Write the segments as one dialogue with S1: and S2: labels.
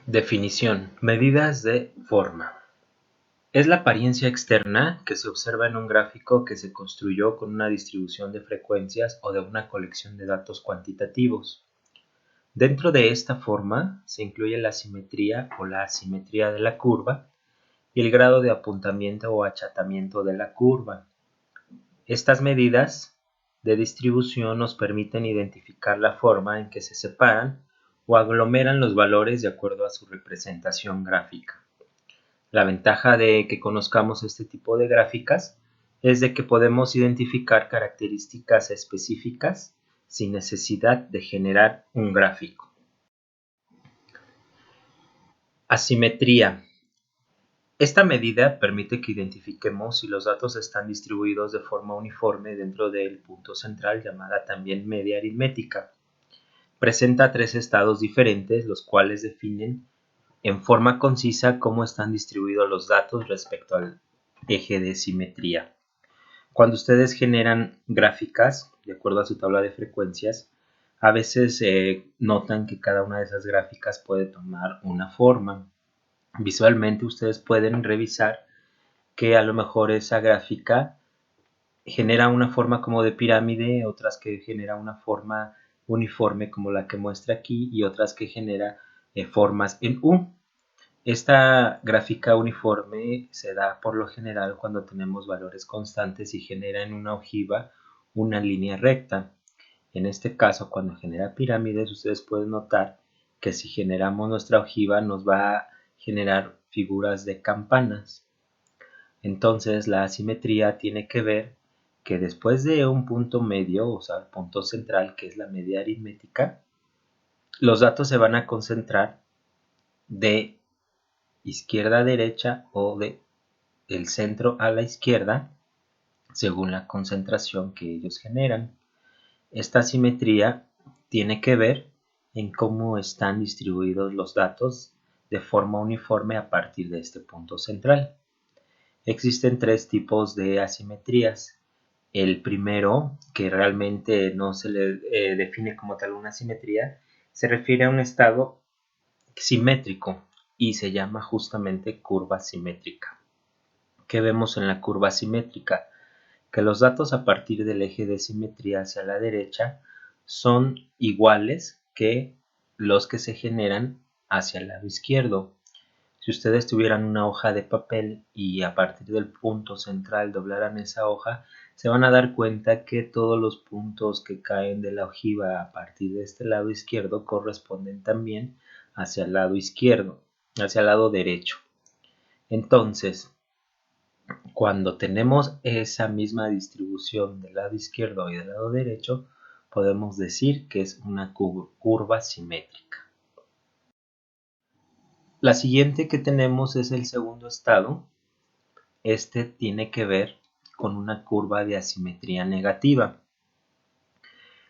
S1: Definición: medidas de forma. Es la apariencia externa que se observa en un gráfico que se construyó con una distribución de frecuencias o de una colección de datos cuantitativos. Dentro de esta forma se incluye la simetría o la asimetría de la curva y el grado de apuntamiento o achatamiento de la curva. Estas medidas de distribución nos permiten identificar la forma en que se separan o aglomeran los valores de acuerdo a su representación gráfica. La ventaja de que conozcamos este tipo de gráficas es de que podemos identificar características específicas sin necesidad de generar un gráfico. Asimetría. Esta medida permite que identifiquemos si los datos están distribuidos de forma uniforme dentro del punto central, llamada también media aritmética. Presenta tres estados diferentes, los cuales definen en forma concisa cómo están distribuidos los datos respecto al eje de simetría. Cuando ustedes generan gráficas de acuerdo a su tabla de frecuencias, a veces notan que cada una de esas gráficas puede tomar una forma. Visualmente ustedes pueden revisar que a lo mejor esa gráfica genera una forma como de pirámide, otras que genera una forma uniforme como la que muestra aquí y otras que genera formas en U. Esta gráfica uniforme se da por lo general cuando tenemos valores constantes y genera en una ojiva una línea recta. En este caso, cuando genera pirámides, ustedes pueden notar que si generamos nuestra ojiva nos va a generar figuras de campanas. Entonces, la asimetría tiene que ver que después de un punto medio, o sea, el punto central, que es la media aritmética, los datos se van a concentrar de izquierda a derecha o de el centro a la izquierda según la concentración que ellos generan. Esta asimetría tiene que ver en cómo están distribuidos los datos de forma uniforme a partir de este punto central. Existen tres tipos de asimetrías. El primero, que realmente no se le define como tal una asimetría, se refiere a un estado simétrico y se llama justamente curva simétrica. ¿Qué vemos en la curva simétrica? Que los datos a partir del eje de simetría hacia la derecha son iguales que los que se generan hacia el lado izquierdo. Si ustedes tuvieran una hoja de papel y a partir del punto central doblaran esa hoja, se van a dar cuenta que todos los puntos que caen de la ojiva a partir de este lado izquierdo corresponden también hacia el lado izquierdo, hacia el lado derecho. Entonces, cuando tenemos esa misma distribución del lado izquierdo y del lado derecho, podemos decir que es una curva simétrica. La siguiente que tenemos es el segundo estado. Este tiene que ver con una curva de asimetría negativa.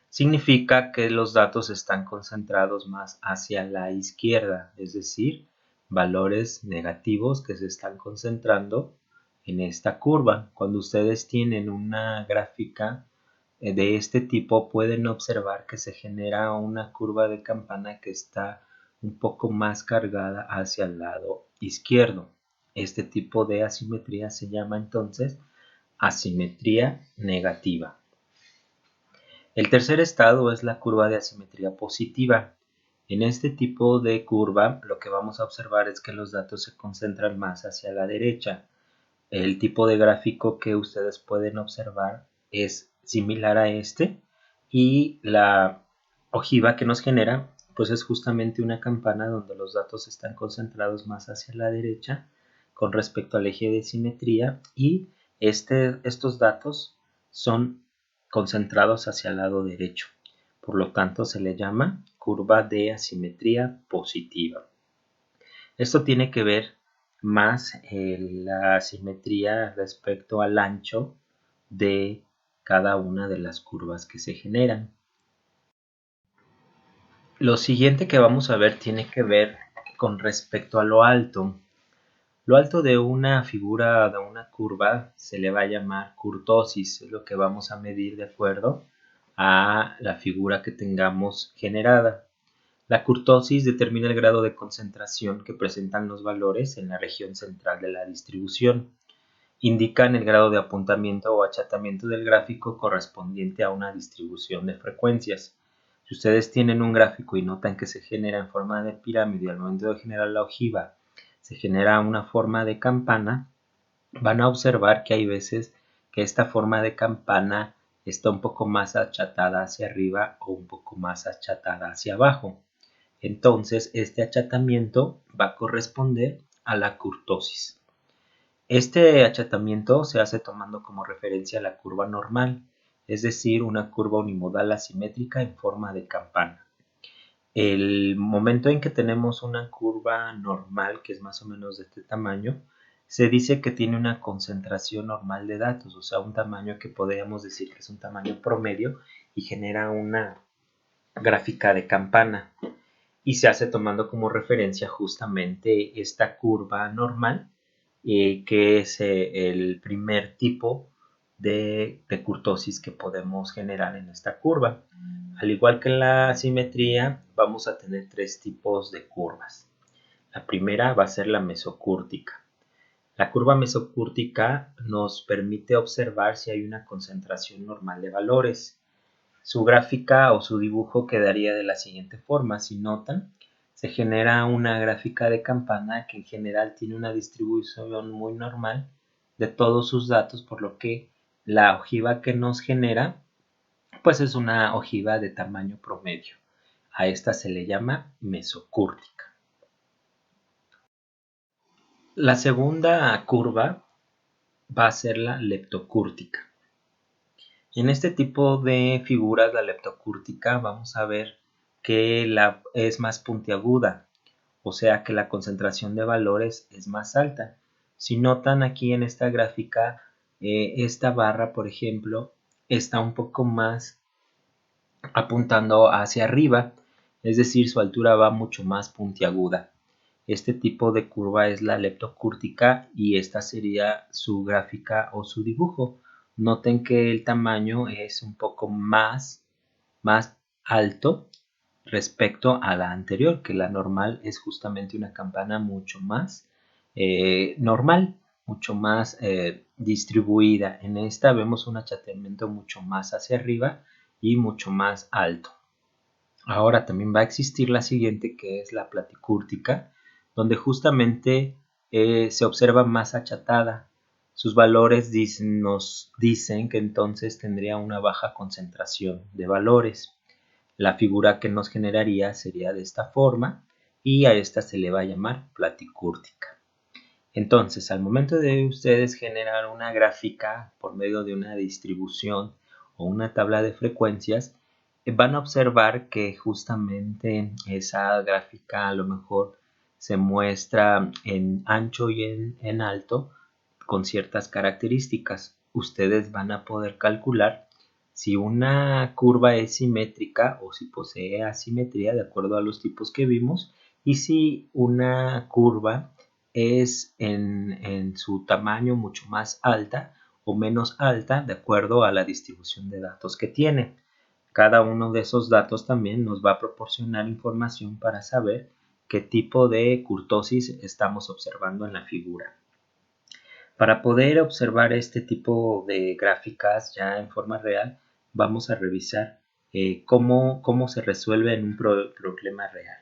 S1: Significa que los datos están concentrados más hacia la izquierda, es decir, valores negativos que se están concentrando en esta curva. Cuando ustedes tienen una gráfica de este tipo, pueden observar que se genera una curva de campana que está un poco más cargada hacia el lado izquierdo. Este tipo de asimetría se llama entonces asimetría negativa. El tercer estado es la curva de asimetría positiva. En este tipo de curva lo que vamos a observar es que los datos se concentran más hacia la derecha. El tipo de gráfico que ustedes pueden observar es similar a este y la ojiva que nos genera pues es justamente una campana donde los datos están concentrados más hacia la derecha con respecto al eje de simetría y estos datos son concentrados hacia el lado derecho. Por lo tanto se le llama curva de asimetría positiva. Esto tiene que ver más la asimetría respecto al ancho de cada una de las curvas que se generan. Lo siguiente que vamos a ver tiene que ver con respecto a lo alto. Lo alto de una figura, de una curva, se le va a llamar kurtosis, es lo que vamos a medir de acuerdo a la figura que tengamos generada. La kurtosis determina el grado de concentración que presentan los valores en la región central de la distribución. Indican el grado de apuntamiento o achatamiento del gráfico correspondiente a una distribución de frecuencias. Si ustedes tienen un gráfico y notan que se genera en forma de pirámide al momento de generar la ojiva, se genera una forma de campana, van a observar que hay veces que esta forma de campana está un poco más achatada hacia arriba o un poco más achatada hacia abajo. Entonces, este achatamiento va a corresponder a la kurtosis. Este achatamiento se hace tomando como referencia la curva normal, es decir, una curva unimodal asimétrica en forma de campana. El momento en que tenemos una curva normal, que es más o menos de este tamaño, se dice que tiene una concentración normal de datos, o sea, un tamaño que podríamos decir que es un tamaño promedio y genera una gráfica de campana. Y se hace tomando como referencia justamente esta curva normal, que es el primer tipo de kurtosis que podemos generar en esta curva. Al igual que en la asimetría, vamos a tener tres tipos de curvas. La primera va a ser la mesocúrtica. La curva mesocúrtica nos permite observar si hay una concentración normal de valores. Su gráfica o su dibujo quedaría de la siguiente forma. Si notan, se genera una gráfica de campana que en general tiene una distribución muy normal de todos sus datos, por lo que la ojiva que nos genera pues es una ojiva de tamaño promedio. A esta se le llama mesocúrtica. La segunda curva va a ser la leptocúrtica. En este tipo de figuras, la leptocúrtica, vamos a ver que es más puntiaguda, o sea que la concentración de valores es más alta. Si notan aquí en esta gráfica, esta barra, por ejemplo, está un poco más apuntando hacia arriba, es decir, su altura va mucho más puntiaguda. Este tipo de curva es la leptocúrtica y esta sería su gráfica o su dibujo. Noten que el tamaño es un poco más alto respecto a la anterior, que la normal es justamente una campana mucho más normal, mucho más distribuida. En esta vemos un achatamiento mucho más hacia arriba y mucho más alto. Ahora también va a existir la siguiente, que es la platicúrtica, donde justamente se observa más achatada. Sus valores nos dicen que entonces tendría una baja concentración de valores. La figura que nos generaría sería de esta forma y a esta se le va a llamar platicúrtica. Entonces, al momento de ustedes generar una gráfica por medio de una distribución o una tabla de frecuencias, van a observar que justamente esa gráfica a lo mejor se muestra en ancho y en alto con ciertas características. Ustedes van a poder calcular si una curva es simétrica o si posee asimetría de acuerdo a los tipos que vimos, y si una curva es en su tamaño mucho más alta o menos alta de acuerdo a la distribución de datos que tiene. Cada uno de esos datos también nos va a proporcionar información para saber qué tipo de kurtosis estamos observando en la figura. Para poder observar este tipo de gráficas ya en forma real, vamos a revisar cómo se resuelve en un problema real.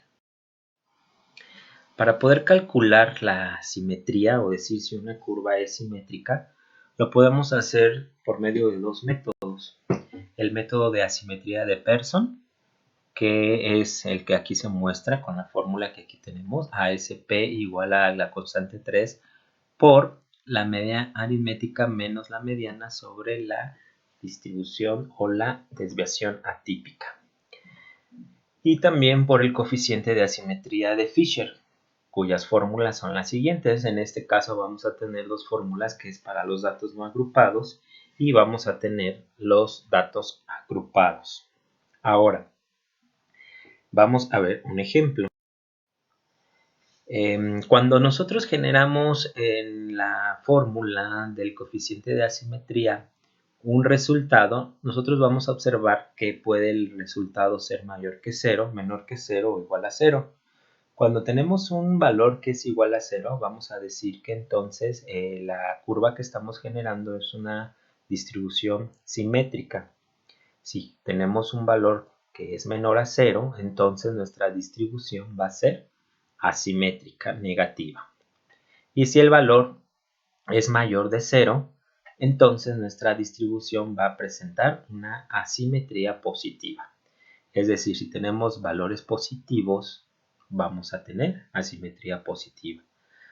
S1: Para poder calcular la simetría o decir si una curva es simétrica, lo podemos hacer por medio de dos métodos. El método de asimetría de Pearson, que es el que aquí se muestra con la fórmula que aquí tenemos, ASP igual a la constante 3 por la media aritmética menos la mediana sobre la distribución o la desviación atípica. Y también por el coeficiente de asimetría de Fisher, cuyas fórmulas son las siguientes. En este caso vamos a tener dos fórmulas, que es para los datos no agrupados y vamos a tener los datos agrupados. Ahora, vamos a ver un ejemplo. Cuando nosotros generamos en la fórmula del coeficiente de asimetría un resultado, nosotros vamos a observar que puede el resultado ser mayor que 0, menor que 0 o igual a 0. Cuando tenemos un valor que es igual a 0, vamos a decir que entonces la curva que estamos generando es una distribución simétrica. Si tenemos un valor que es menor a 0, entonces nuestra distribución va a ser asimétrica, negativa. Y si el valor es mayor de 0, entonces nuestra distribución va a presentar una asimetría positiva. Es decir, si tenemos valores positivos, vamos a tener asimetría positiva.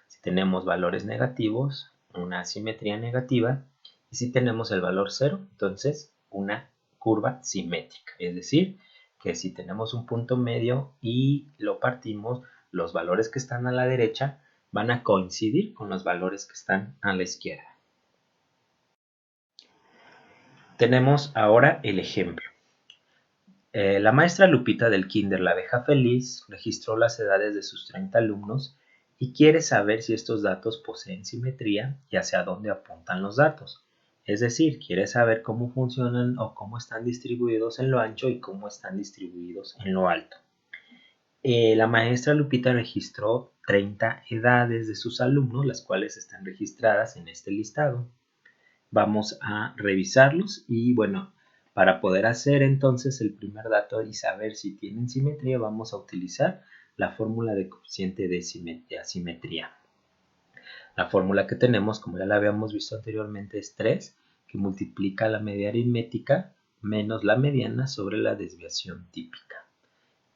S1: Si tenemos valores negativos, una asimetría negativa. Y si tenemos el valor 0, entonces una curva simétrica. Es decir, que si tenemos un punto medio y lo partimos, los valores que están a la derecha van a coincidir con los valores que están a la izquierda. Tenemos ahora el ejemplo. La maestra Lupita del Kinder La Abeja Feliz registró las edades de sus 30 alumnos y quiere saber si estos datos poseen simetría y hacia dónde apuntan los datos. Es decir, quiere saber cómo funcionan o cómo están distribuidos en lo ancho y cómo están distribuidos en lo alto. La maestra Lupita registró 30 edades de sus alumnos, las cuales están registradas en este listado. Vamos a revisarlos y bueno, para poder hacer entonces el primer dato y saber si tienen simetría, vamos a utilizar la fórmula de coeficiente de asimetría. La fórmula que tenemos, como ya la habíamos visto anteriormente, es 3, que multiplica la media aritmética menos la mediana sobre la desviación típica.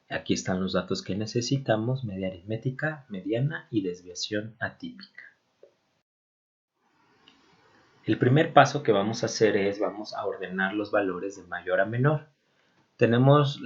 S1: Aquí están los datos que necesitamos: media aritmética, mediana y desviación atípica. El primer paso que vamos a hacer es vamos a ordenar los valores de mayor a menor. Tenemos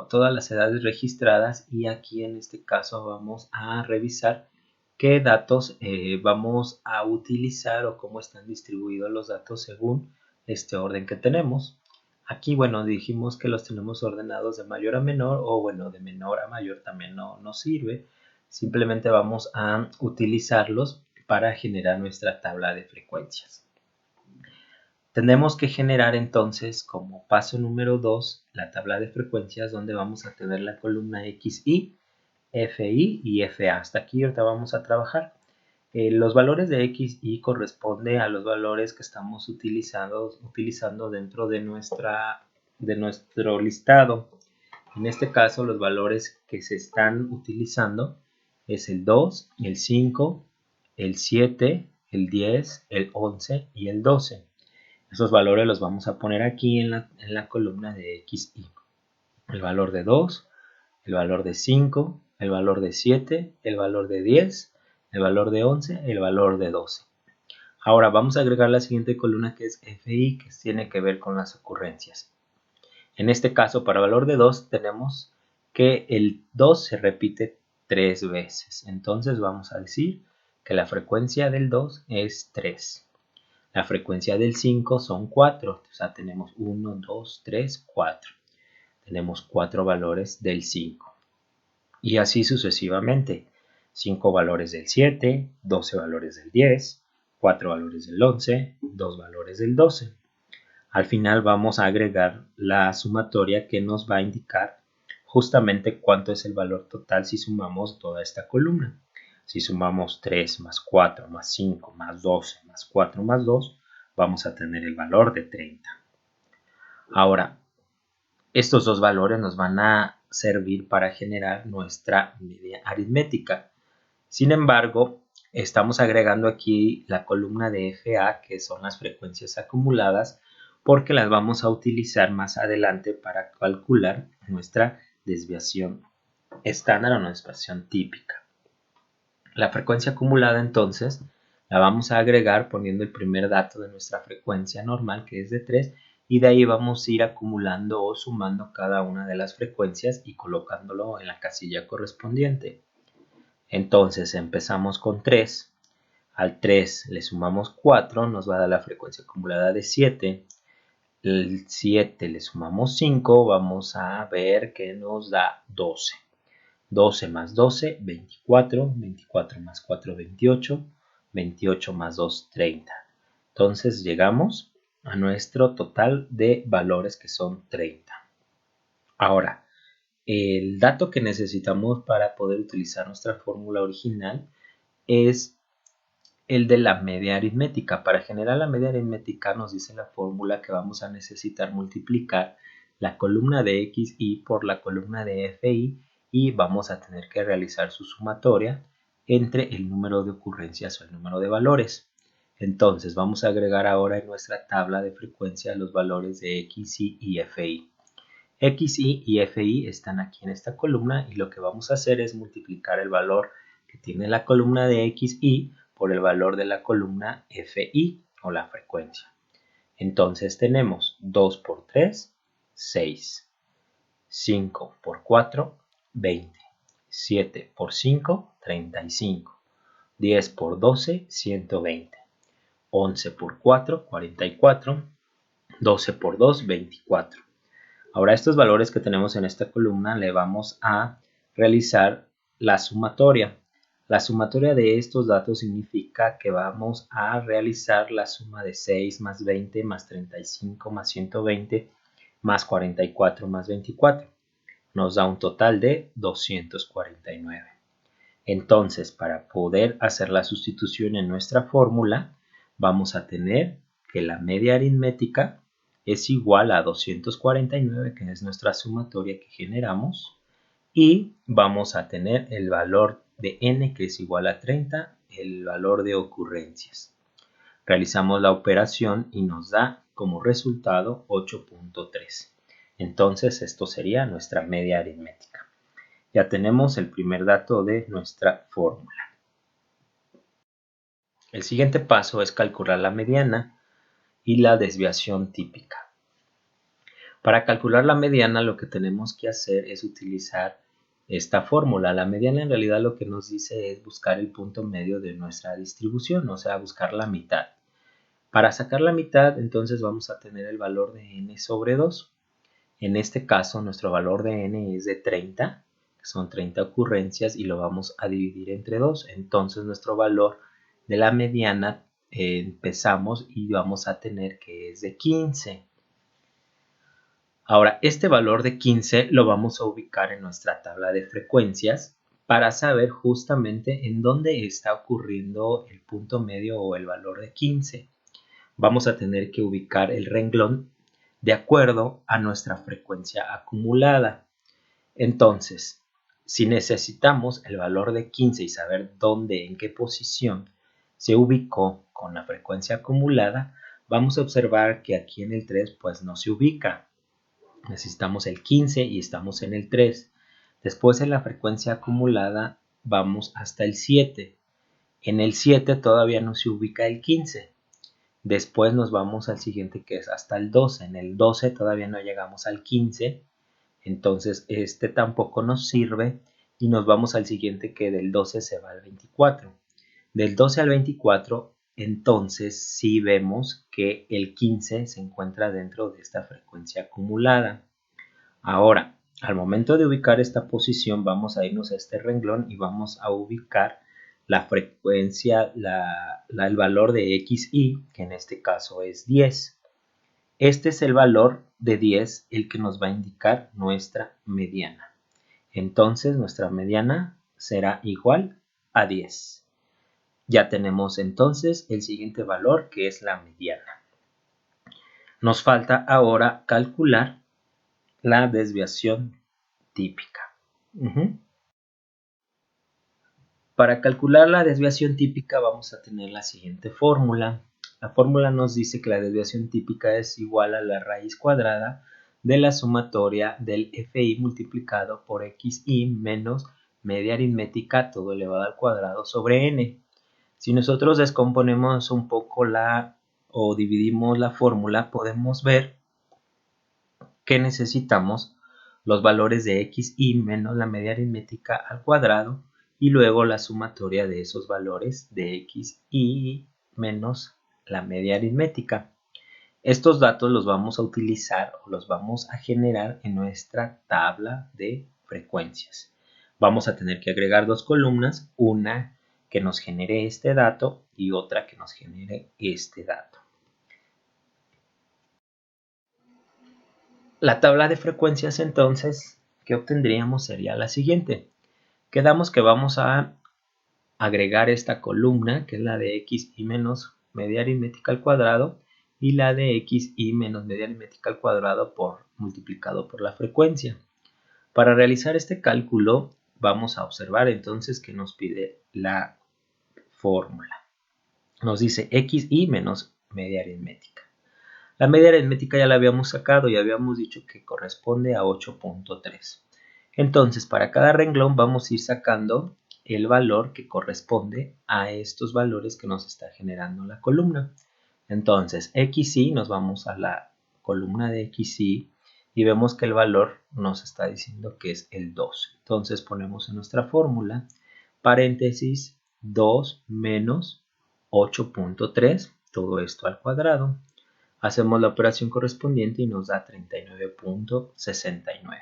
S1: todas las edades registradas y aquí en este caso vamos a revisar qué datos vamos a utilizar o cómo están distribuidos los datos según este orden que tenemos. Aquí, bueno, dijimos que los tenemos ordenados de mayor a menor o bueno, de menor a mayor también no nos sirve. Simplemente vamos a utilizarlos para generar nuestra tabla de frecuencias. Tenemos que generar entonces como paso número 2 la tabla de frecuencias donde vamos a tener la columna XY, FI y FA. Hasta aquí ahorita vamos a trabajar. Los valores de XY corresponden a los valores que estamos utilizando dentro de nuestro listado. En este caso los valores que se están utilizando es el 2, el 5, el 7, el 10, el 11 y el 12. Esos valores los vamos a poner aquí en la columna de XY. El valor de 2, el valor de 5, el valor de 7, el valor de 10, el valor de 11, el valor de 12. Ahora vamos a agregar la siguiente columna que es FI, que tiene que ver con las ocurrencias. En este caso, para el valor de 2 tenemos que el 2 se repite 3 veces. Entonces vamos a decir que la frecuencia del 2 es 3. La frecuencia del 5 son 4, o sea, tenemos 1, 2, 3, 4. Tenemos 4 valores del 5. Y así sucesivamente. 5 valores del 7, 12 valores del 10, 4 valores del 11, 2 valores del 12. Al final vamos a agregar la sumatoria que nos va a indicar justamente cuánto es el valor total si sumamos toda esta columna. Si sumamos 3 más 4 más 5 más 12 más 4 más 2, vamos a tener el valor de 30. Ahora, estos dos valores nos van a servir para generar nuestra media aritmética. Sin embargo, estamos agregando aquí la columna de FA, que son las frecuencias acumuladas, porque las vamos a utilizar más adelante para calcular nuestra desviación estándar o nuestra desviación típica. La frecuencia acumulada entonces la vamos a agregar poniendo el primer dato de nuestra frecuencia normal, que es de 3, y de ahí vamos a ir acumulando o sumando cada una de las frecuencias y colocándolo en la casilla correspondiente. Entonces empezamos con 3, al 3 le sumamos 4, nos va a dar la frecuencia acumulada de 7, el 7 le sumamos 5, vamos a ver que nos da 12. 12 más 12, 24, 24 más 4, 28, 28 más 2, 30. Entonces llegamos a nuestro total de valores, que son 30. Ahora, el dato que necesitamos para poder utilizar nuestra fórmula original es el de la media aritmética. Para generar la media aritmética nos dice la fórmula que vamos a necesitar multiplicar la columna de XY por la columna de FY y vamos a tener que realizar su sumatoria entre el número de ocurrencias o el número de valores. Entonces vamos a agregar ahora en nuestra tabla de frecuencia los valores de XY y FY. XY y FY están aquí en esta columna y lo que vamos a hacer es multiplicar el valor que tiene la columna de XY por el valor de la columna FY o la frecuencia. Entonces tenemos 2 por 3, 6, 5 por 4, 20, 7 por 5, 35, 10 por 12, 120, 11 por 4, 44, 12 por 2, 24. Ahora estos valores que tenemos en esta columna le vamos a realizar la sumatoria. La sumatoria de estos datos significa que vamos a realizar la suma de 6 más 20 más 35 más 120 más 44 más 24. Nos da un total de 249. Entonces, para poder hacer la sustitución en nuestra fórmula, vamos a tener que la media aritmética es igual a 249, que es nuestra sumatoria que generamos, y vamos a tener el valor de n, que es igual a 30, el valor de ocurrencias. Realizamos la operación y nos da como resultado 8.3. Entonces, esto sería nuestra media aritmética. Ya tenemos el primer dato de nuestra fórmula. El siguiente paso es calcular la mediana y la desviación típica. Para calcular la mediana lo que tenemos que hacer es utilizar esta fórmula. La mediana en realidad lo que nos dice es buscar el punto medio de nuestra distribución, o sea, buscar la mitad. Para sacar la mitad, entonces vamos a tener el valor de n sobre 2. En este caso, nuestro valor de n es de 30, que son 30 ocurrencias, y lo vamos a dividir entre 2. Entonces, nuestro valor de la mediana empezamos y vamos a tener que es de 15. Ahora, este valor de 15 lo vamos a ubicar en nuestra tabla de frecuencias para saber justamente en dónde está ocurriendo el punto medio o el valor de 15. Vamos a tener que ubicar el renglón de acuerdo a nuestra frecuencia acumulada. Entonces, si necesitamos el valor de 15 y saber dónde, en qué posición se ubicó con la frecuencia acumulada, vamos a observar que aquí en el 3 pues no se ubica. Necesitamos el 15 y estamos en el 3. Después en la frecuencia acumulada vamos hasta el 7. En el 7 todavía no se ubica el 15. Después nos vamos al siguiente, que es hasta el 12. En el 12 todavía no llegamos al 15. Entonces este tampoco nos sirve y nos vamos al siguiente, que del 12 se va al 24. Del 12 al 24 entonces sí vemos que el 15 se encuentra dentro de esta frecuencia acumulada. Ahora, al momento de ubicar esta posición vamos a irnos a este renglón y vamos a ubicar la frecuencia, el valor de XY, que en este caso es 10. Este es el valor de 10, el que nos va a indicar nuestra mediana. Entonces nuestra mediana será igual a 10. Ya tenemos entonces el siguiente valor, que es la mediana. Nos falta ahora calcular la desviación típica. Para calcular la desviación típica vamos a tener la siguiente fórmula. La fórmula nos dice que la desviación típica es igual a la raíz cuadrada de la sumatoria del FI multiplicado por XY menos media aritmética todo elevado al cuadrado sobre n. Si nosotros descomponemos un poco o dividimos la fórmula, podemos ver que necesitamos los valores de XY menos la media aritmética al cuadrado y luego la sumatoria de esos valores de XY menos la media aritmética. Estos datos los vamos a utilizar o los vamos a generar en nuestra tabla de frecuencias. Vamos a tener que agregar dos columnas, una que nos genere este dato y otra que nos genere este dato. La tabla de frecuencias entonces que obtendríamos sería la siguiente. Quedamos que vamos a agregar esta columna, que es la de xi menos media aritmética al cuadrado, y la de xi menos media aritmética al cuadrado multiplicado por la frecuencia. Para realizar este cálculo vamos a observar entonces que nos pide la fórmula. Nos dice xi menos media aritmética. La media aritmética ya la habíamos sacado y habíamos dicho que corresponde a 8.3. Entonces, para cada renglón vamos a ir sacando el valor que corresponde a estos valores que nos está generando la columna. Entonces, xi, nos vamos a la columna de xi y vemos que el valor nos está diciendo que es el 2. Entonces, ponemos en nuestra fórmula paréntesis 2 menos 8.3, todo esto al cuadrado. Hacemos la operación correspondiente y nos da 39.69.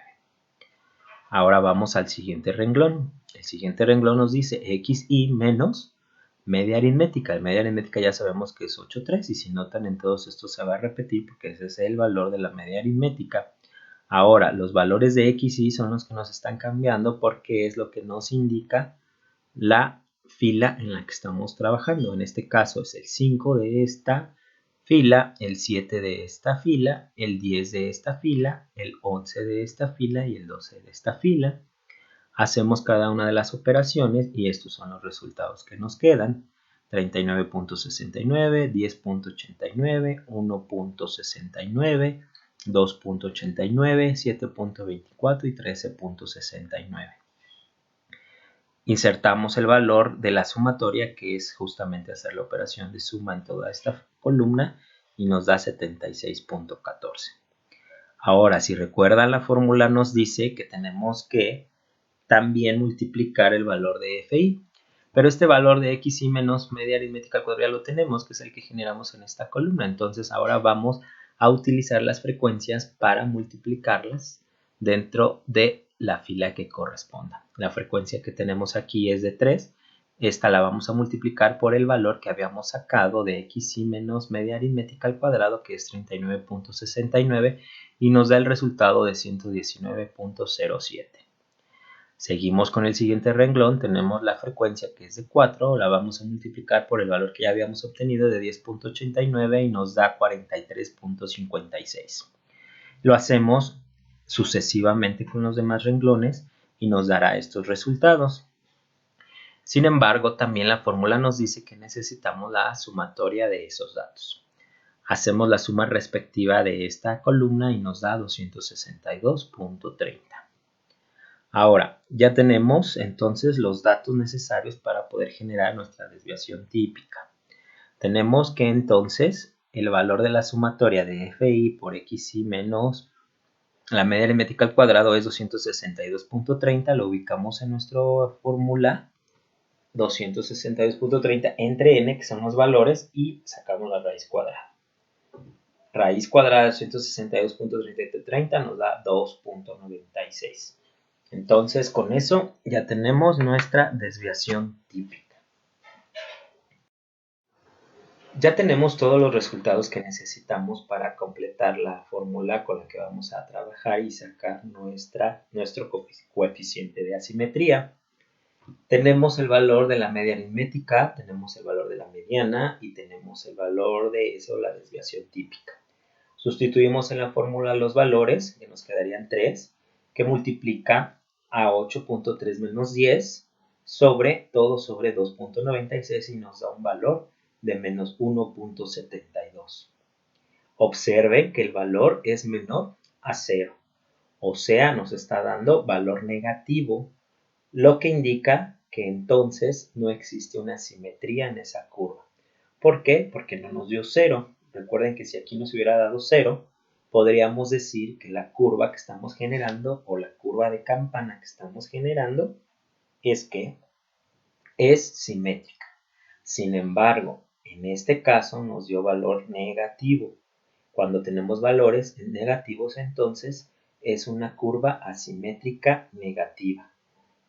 S1: Ahora vamos al siguiente renglón. El siguiente renglón nos dice xi menos media aritmética. La media aritmética ya sabemos que es 8.3 y si notan en todos estos se va a repetir porque ese es el valor de la media aritmética. Ahora, los valores de xi son los que nos están cambiando porque es lo que nos indica la fila en la que estamos trabajando. En este caso es el 5 de esta fila, el 7 de esta fila, el 10 de esta fila, el 11 de esta fila y el 12 de esta fila. Hacemos cada una de las operaciones y estos son los resultados que nos quedan. 39.69, 10.89, 1.69, 2.89, 7.24 y 13.69. Insertamos el valor de la sumatoria, que es justamente hacer la operación de suma en toda esta columna, y nos da 76.14. Ahora, si recuerdan, la fórmula nos dice que tenemos que también multiplicar el valor de fi, pero este valor de xi menos media aritmética al cuadrado ya lo tenemos, que es el que generamos en esta columna. Entonces ahora vamos a utilizar las frecuencias para multiplicarlas dentro de la fila que corresponda. La frecuencia que tenemos aquí es de 3. Esta la vamos a multiplicar por el valor que habíamos sacado de xi menos media aritmética al cuadrado, que es 39.69, y nos da el resultado de 119.07. Seguimos con el siguiente renglón, tenemos la frecuencia que es de 4, la vamos a multiplicar por el valor que ya habíamos obtenido de 10.89 y nos da 43.56. Lo hacemos sucesivamente con los demás renglones y nos dará estos resultados. Sin embargo, también la fórmula nos dice que necesitamos la sumatoria de esos datos. Hacemos la suma respectiva de esta columna y nos da 262.30. Ahora, ya tenemos entonces los datos necesarios para poder generar nuestra desviación típica. Tenemos que entonces el valor de la sumatoria de fi por xi menos la media aritmética al cuadrado es 262.30, lo ubicamos en nuestra fórmula 262.30 entre n, que son los valores, y sacamos la raíz cuadrada. Raíz cuadrada de 262.30 nos da 2.96. Entonces, con eso ya tenemos nuestra desviación típica. Ya tenemos todos los resultados que necesitamos para completar la fórmula con la que vamos a trabajar y sacar nuestro coeficiente de asimetría. Tenemos el valor de la media aritmética, tenemos el valor de la mediana y tenemos el valor de eso, la desviación típica. Sustituimos en la fórmula los valores, que nos quedarían 3, que multiplica a 8.3 menos 10 sobre 2.96 y nos da un valor de menos 1.72. Observen que el valor es menor a 0, o sea, nos está dando valor negativo, lo que indica que entonces no existe una simetría en esa curva. ¿Por qué? Porque no nos dio 0. Recuerden que si aquí nos hubiera dado 0, podríamos decir que la curva que estamos generando o la curva de campana que estamos generando es simétrica. Sin embargo, en este caso nos dio valor negativo. Cuando tenemos valores negativos, entonces es una curva asimétrica negativa.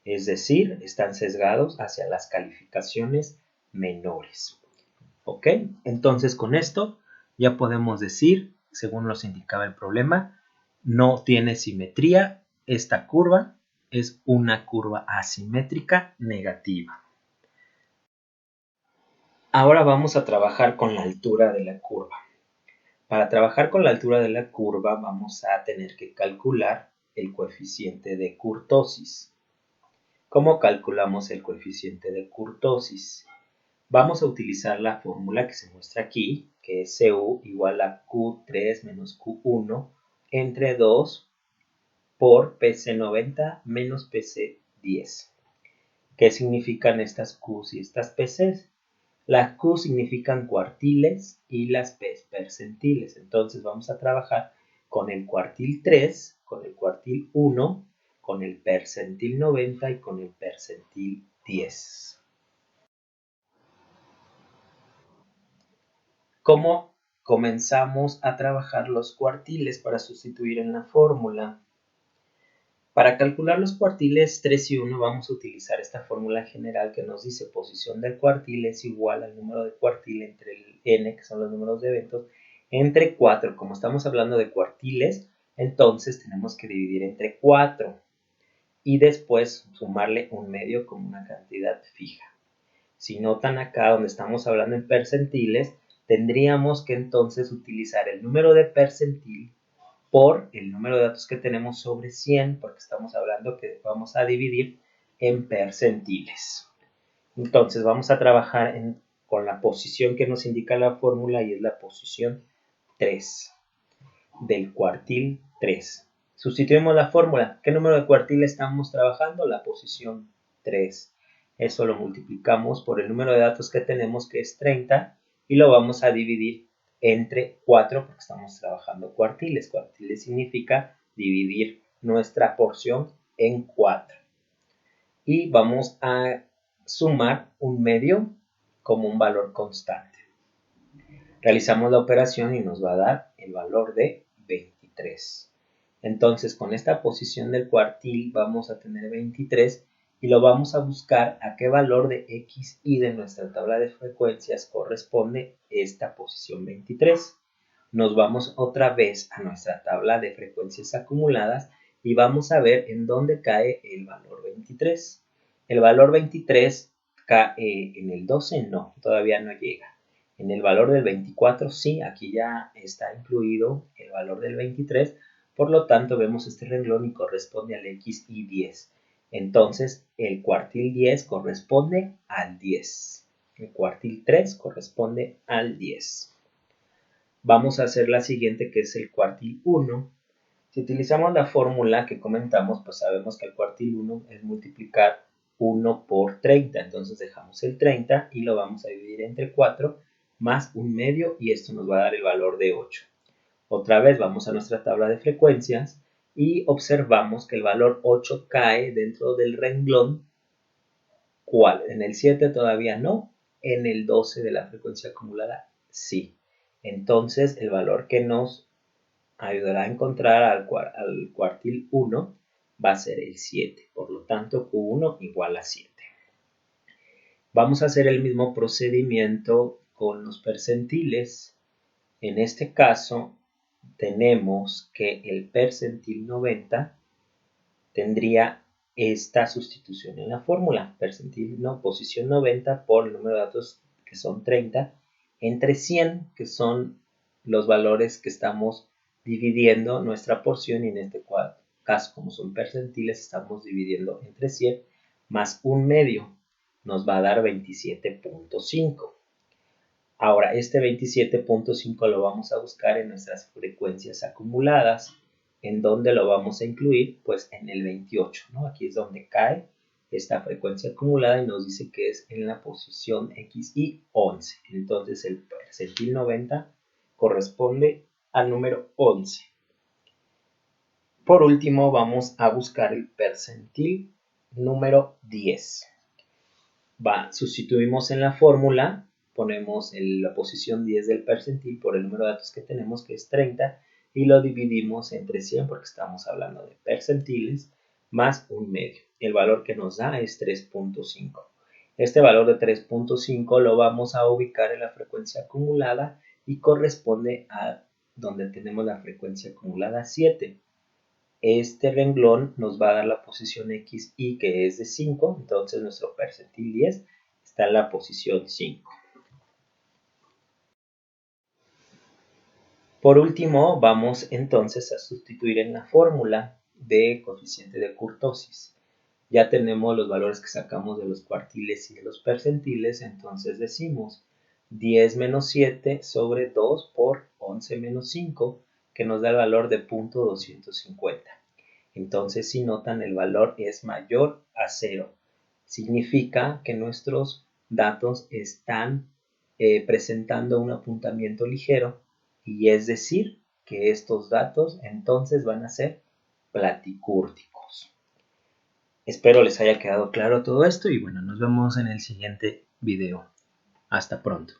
S1: Es decir, están sesgados hacia las calificaciones menores. ¿Ok? Entonces con esto ya podemos decir, según nos indicaba el problema, no tiene simetría. Esta curva es una curva asimétrica negativa. Ahora vamos a trabajar con la altura de la curva. Para trabajar con la altura de la curva vamos a tener que calcular el coeficiente de kurtosis. ¿Cómo calculamos el coeficiente de kurtosis? Vamos a utilizar la fórmula que se muestra aquí, que es CU igual a Q3 menos Q1 entre 2 por PC90 menos PC10. ¿Qué significan estas Qs y estas PCs? Las Q significan cuartiles y las P percentiles. Entonces vamos a trabajar con el cuartil 3, con el cuartil 1, con el percentil 90 y con el percentil 10. ¿Cómo comenzamos a trabajar los cuartiles para sustituir en la fórmula? Para calcular los cuartiles 3 y 1 vamos a utilizar esta fórmula general que nos dice posición del cuartil es igual al número de cuartil entre el n, que son los números de eventos, entre 4. Como estamos hablando de cuartiles, entonces tenemos que dividir entre 4 y después sumarle un medio como una cantidad fija. Si notan acá donde estamos hablando en percentiles, tendríamos que entonces utilizar el número de percentil por el número de datos que tenemos sobre 100, porque estamos hablando que vamos a dividir en percentiles. Entonces vamos a trabajar con la posición que nos indica la fórmula y es la posición 3 del cuartil 3. Sustituimos la fórmula. ¿Qué número de cuartil estamos trabajando? La posición 3. Eso lo multiplicamos por el número de datos que tenemos, que es 30, y lo vamos a dividir entre 4 porque estamos trabajando cuartiles. Cuartiles significa dividir nuestra porción en 4. Y vamos a sumar un medio como un valor constante. Realizamos la operación y nos va a dar el valor de 23. Entonces, con esta posición del cuartil vamos a tener 23 y lo vamos a buscar a qué valor de x y de nuestra tabla de frecuencias corresponde esta posición 23. Nos vamos otra vez a nuestra tabla de frecuencias acumuladas y vamos a ver en dónde cae el valor 23. El valor 23 cae en el 12, no, todavía no llega. En el valor del 24, sí, aquí ya está incluido el valor del 23, por lo tanto vemos este renglón y corresponde al x y 10. Entonces, el cuartil 10 corresponde al 10. El cuartil 3 corresponde al 10. Vamos a hacer la siguiente, que es el cuartil 1. Si utilizamos la fórmula que comentamos, pues sabemos que el cuartil 1 es multiplicar 1 por 30. Entonces dejamos el 30 y lo vamos a dividir entre 4 más un medio y esto nos va a dar el valor de 8. Otra vez vamos a nuestra tabla de frecuencias y observamos que el valor 8 cae dentro del renglón. ¿Cuál? En el 7 todavía no, en el 12 de la frecuencia acumulada sí. Entonces el valor que nos ayudará a encontrar al cuartil 1 va a ser el 7. Por lo tanto, Q1 igual a 7. Vamos a hacer el mismo procedimiento con los percentiles. En este caso, tenemos que el percentil 90 tendría esta sustitución en la fórmula. Percentil, no, posición 90 por el número de datos que son 30 entre 100, que son los valores que estamos dividiendo nuestra porción, y en este caso, como son percentiles, estamos dividiendo entre 100 más un medio, nos va a dar 27.5. Ahora, este 27.5 lo vamos a buscar en nuestras frecuencias acumuladas. ¿En dónde lo vamos a incluir? Pues en el 28, ¿no? Aquí es donde cae esta frecuencia acumulada y nos dice que es en la posición x y 11. Entonces el percentil 90 corresponde al número 11. Por último, vamos a buscar el percentil número 10. Sustituimos en la fórmula, ponemos la posición 10 del percentil por el número de datos que tenemos, que es 30, y lo dividimos entre 100 porque estamos hablando de percentiles, más un medio. El valor que nos da es 3.5. Este valor de 3.5 lo vamos a ubicar en la frecuencia acumulada y corresponde a donde tenemos la frecuencia acumulada 7. este renglón nos va a dar la posición X, Y, que es de 5, entonces nuestro percentil 10 está en la posición 5. Por último, vamos entonces a sustituir en la fórmula de coeficiente de kurtosis. Ya tenemos los valores que sacamos de los cuartiles y de los percentiles, entonces decimos 10 menos 7 sobre 2 por 11 menos 5, que nos da el valor de 0.250. Entonces, si notan, el valor es mayor a 0. Significa que nuestros datos están presentando un apuntamiento ligero, y es decir, que estos datos entonces van a ser platicúrticos. Espero les haya quedado claro todo esto y bueno, nos vemos en el siguiente video. Hasta pronto.